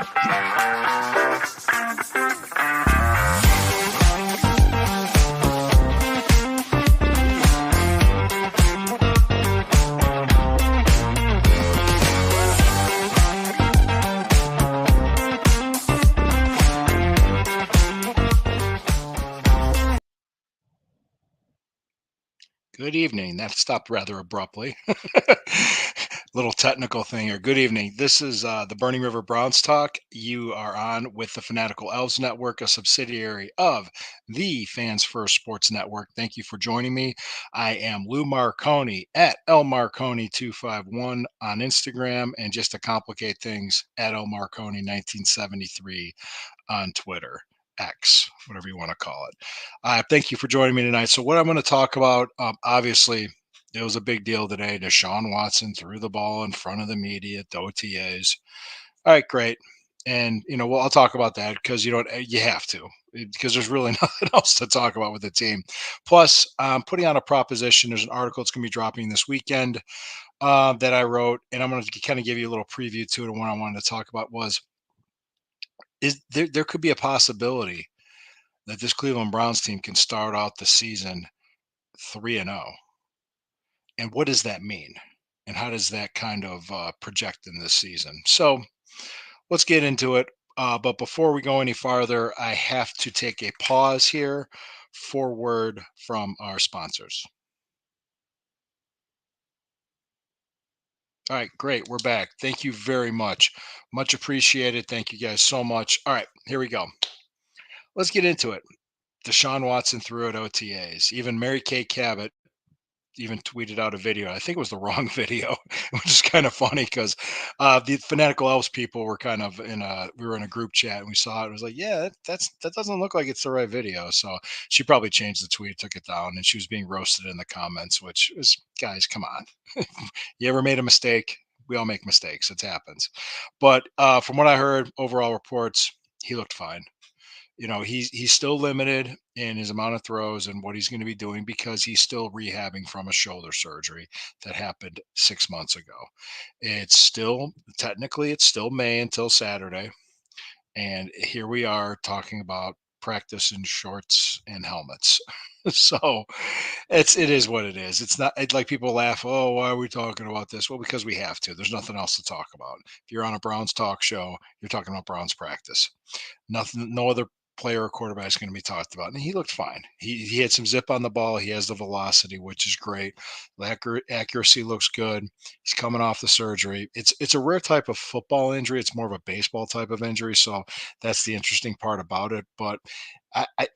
Good evening. That stopped rather abruptly. Little technical thing here. Good evening. This is the Burning River Browns Talk. You are on with the Fanatical Elves Network, a subsidiary of the Fans First Sports Network. Thank you for joining me. I am Lou Marconi at L Marconi251 on Instagram, and just to complicate things, at L Marconi 1973 on Twitter, X, whatever you want to call it. Thank you for joining me tonight. So, what I'm going to talk about, obviously, it was a big deal today. Deshaun Watson threw the ball in front of the media at the OTAs. All right, great. And well, I'll talk about that because you have to because there's really nothing else to talk about with the team. Plus, putting on a proposition. There's an article that's going to be dropping this weekend that I wrote, and I'm going to kind of give you a little preview to it. And what I wanted to talk about was is there could be a possibility that this Cleveland Browns team can start out the season 3-0. And what does that mean? And how does that kind of project in this season? So let's get into it. But before we go any farther, I have to take a pause here for word from our sponsors. All right, great. We're back. Thank you very much. Much appreciated. Thank you guys so much. All right, here we go. Let's get into it. Deshaun Watson threw at OTAs. Even Mary Kay Cabot even tweeted out a video. I think it was the wrong video, which is kind of funny because the Fanatical Elves people were kind of we were in a group chat and we saw it. It was like, yeah, that doesn't look like it's the right video. So she probably changed the tweet, took it down, and she was being roasted in the comments, which is, guys, come on. You ever made a mistake? We all make mistakes. It happens. But from what I heard, overall reports, he looked fine. He's still limited in his amount of throws and what he's going to be doing because he's still rehabbing from a shoulder surgery that happened 6 months ago. It's still May until Saturday, and here we are talking about practice in shorts and helmets. So it is what it is. It's not like people laugh, oh, why are we talking about this? Well, because we have to. There's nothing else to talk about. If you're on a Browns talk show, you're talking about Browns practice. Nothing, no other player or quarterback is going to be talked about. And he looked fine. He had some zip on the ball. He has the velocity, which is great. The accuracy looks good. He's coming off the surgery. It's a rare type of football injury. It's more of a baseball type of injury. So that's the interesting part about it. But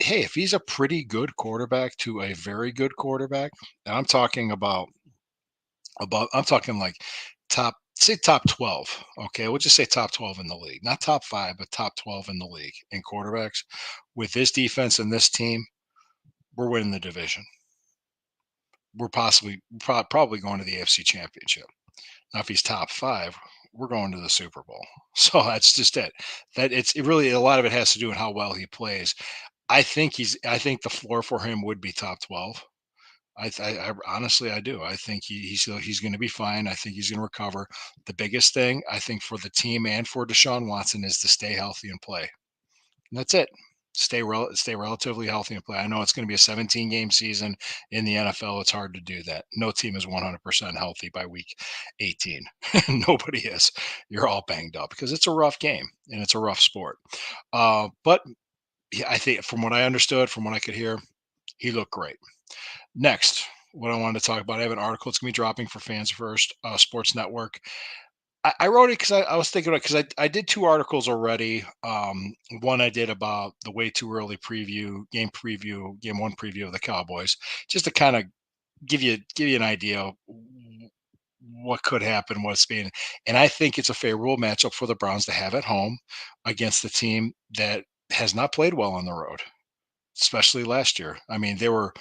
hey, if he's a pretty good quarterback to a very good quarterback, and I'm talking like top 12. Okay. We'll just say top 12 in the league, not top five, but top 12 in the league in quarterbacks. With this defense and this team, we're winning the division. We're probably going to the AFC Championship. Now, if he's top five, we're going to the Super Bowl. So that's just it. It really, a lot of it has to do with how well he plays. I think the floor for him would be top 12. I honestly I do. I think he's going to be fine. I think he's going to recover. The biggest thing I think for the team and for Deshaun Watson is to stay healthy and play. And that's it. Stay relatively healthy and play. I know it's going to be a 17 game season in the NFL. It's hard to do that. No team is 100% healthy by week 18. Nobody is. You're all banged up because it's a rough game and it's a rough sport. But yeah, I think from what I understood, from what I could hear, he looked great. Next, what I wanted to talk about, I have an article. It's going to be dropping for Fans First Sports Network. I wrote it because I was thinking about because I did two articles already. One I did about the way too early game one preview of the Cowboys, just to kind of give you an idea of what could happen, what's being, and I think it's a favorable matchup for the Browns to have at home against the team that has not played well on the road, especially last year. I mean, they were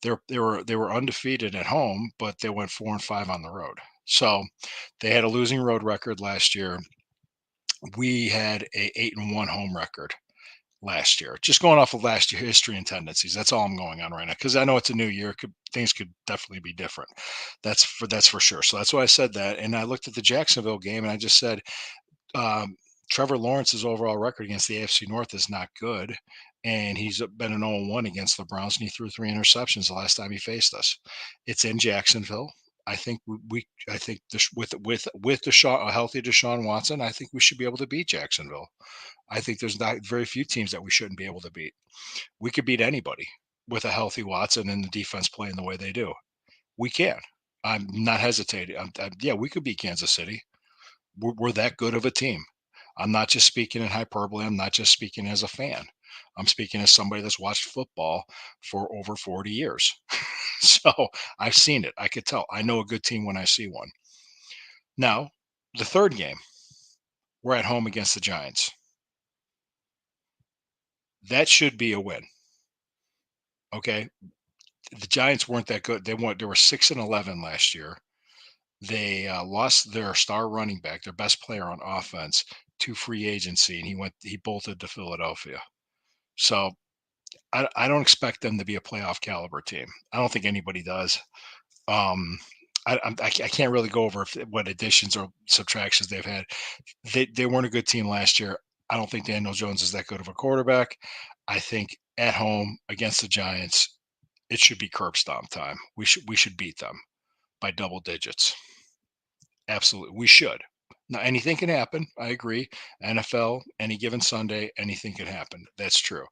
undefeated at home, but they went 4-5 on the road. So they had a losing road record last year. We had a 8-1 home record last year. Just going off of last year history and tendencies. That's all I'm going on right now because I know it's a new year. Things could definitely be different. That's for sure. So that's why I said that. And I looked at the Jacksonville game and I just said, Trevor Lawrence's overall record against the AFC North is not good, and he's been an 0-1 against the Browns, and he threw 3 interceptions the last time he faced us. It's in Jacksonville. I think I think with Deshaun, a healthy Deshaun Watson, I think we should be able to beat Jacksonville. I think there's not very few teams that we shouldn't be able to beat. We could beat anybody with a healthy Watson and the defense playing the way they do. We can. I'm not hesitating. Yeah, we could beat Kansas City. We're that good of a team. I'm not just speaking in hyperbole. I'm not just speaking as a fan. I'm speaking as somebody that's watched football for over 40 years. So I've seen it. I could tell. I know a good team when I see one. Now, the third game, we're at home against the Giants. That should be a win. Okay. The Giants weren't that good. They were 6-11 last year. They lost their star running back, their best player on offense, to free agency, and he bolted to Philadelphia. So I don't expect them to be a playoff caliber team. I don't think anybody does. Um, I can't really go over what additions or subtractions they've had. They weren't a good team last year. I don't think Daniel Jones is that good of a quarterback. I think at home against the Giants, it should be curb stomp time. We should beat them by double digits. Absolutely, we should. Now, anything can happen. I agree. NFL, any given Sunday, anything can happen. That's true.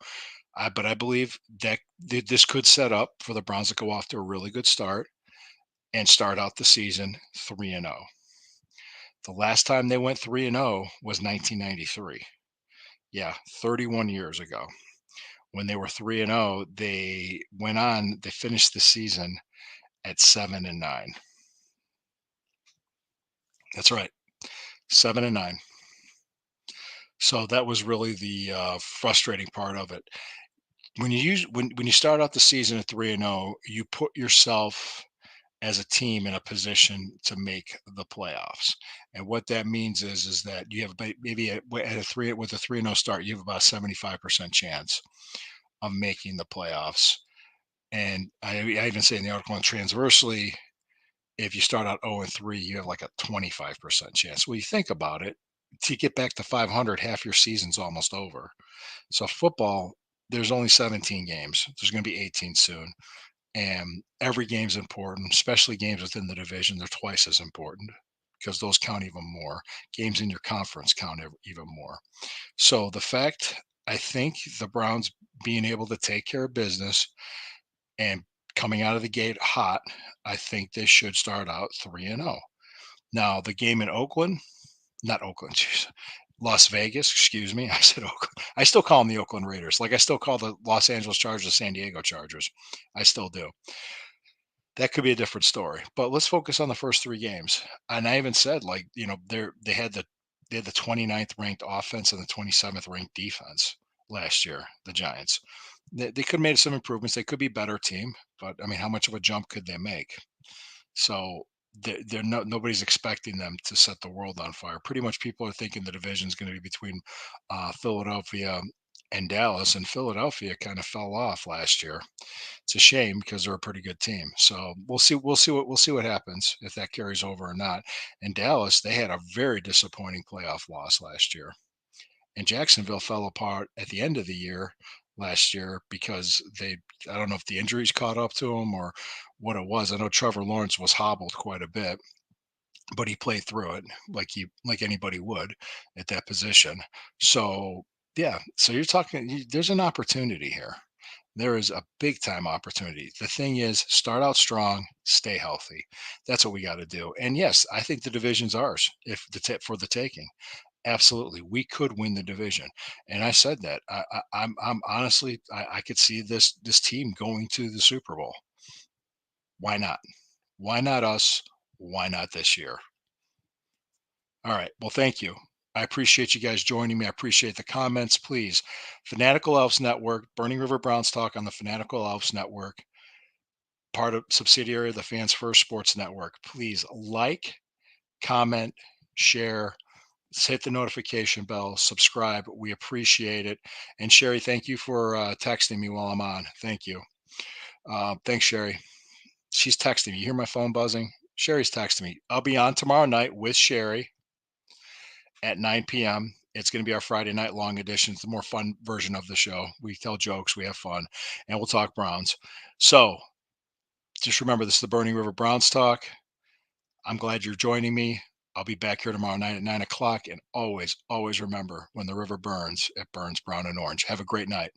But I believe that this could set up for the Browns to go off to a really good start and start out the season 3-0. The last time they went 3-0 was 1993. Yeah, 31 years ago. When they were 3-0, they finished the season at 7-9. That's right, 7-9. So that was really the frustrating part of it. When you start out the season at 3-0, you put yourself as a team in a position to make the playoffs. And what that means is that you have maybe at a 3-0 start, you have about a 75% chance of making the playoffs. And I even say in the article, and transversely, if you start out 0-3, you have like a 25% chance. Well, you think about it, to get back to 500, half your season's almost over. So football, there's only 17 games. There's going to be 18 soon. And every game's important, especially games within the division. They're twice as important because those count even more. Games in your conference count even more. So the fact, I think the Browns being able to take care of business and coming out of the gate hot, I think they should start out 3-0. Now, the game in Oakland, not Oakland, jeez, Las Vegas, excuse me. I said Oakland. I still call them the Oakland Raiders. Like I still call the Los Angeles Chargers the San Diego Chargers. I still do. That could be a different story. But let's focus on the first 3 games. And I even said, like, they had the 29th ranked offense and the 27th ranked defense last year, the Giants. They could have made some improvements. They could be a better team, but I mean, how much of a jump could they make? So nobody's expecting them to set the world on fire. Pretty much, people are thinking the division is going to be between Philadelphia and Dallas, and Philadelphia kind of fell off last year. It's a shame because they're a pretty good team. So we'll see what happens if that carries over or not. And Dallas, they had a very disappointing playoff loss last year, and Jacksonville fell apart at the end of the year last year because I don't know if the injuries caught up to them or what it was. I know Trevor Lawrence was hobbled quite a bit, but he played through it like anybody would at that position. So yeah, so you're talking. There's an opportunity here. There is a big time opportunity. The thing is, start out strong, stay healthy. That's what we got to do. And yes, I think the division's ours if for the taking. Absolutely, we could win the division, and I said that. I'm honestly, I could see this team going to the Super Bowl. Why not? Why not us? Why not this year? All right. Well, thank you. I appreciate you guys joining me. I appreciate the comments. Please, Fanatical Elves Network, Burning River Browns Talk on the Fanatical Elves Network, part of subsidiary of the Fans First Sports Network. Please like, comment, share, hit the notification bell, subscribe. We appreciate it. And Sherry, thank you for texting me while I'm on. Thank you. Thanks, Sherry. She's texting me. You hear my phone buzzing? Sherry's texting me. I'll be on tomorrow night with Sherry at 9 p.m. It's going to be our Friday night long edition. It's the more fun version of the show. We tell jokes, we have fun, and we'll talk Browns. So just remember, this is the Burning River Browns talk. I'm glad you're joining me. I'll be back here tomorrow night at 9 o'clock. And always, always remember, when the river burns, it burns brown and orange. Have a great night.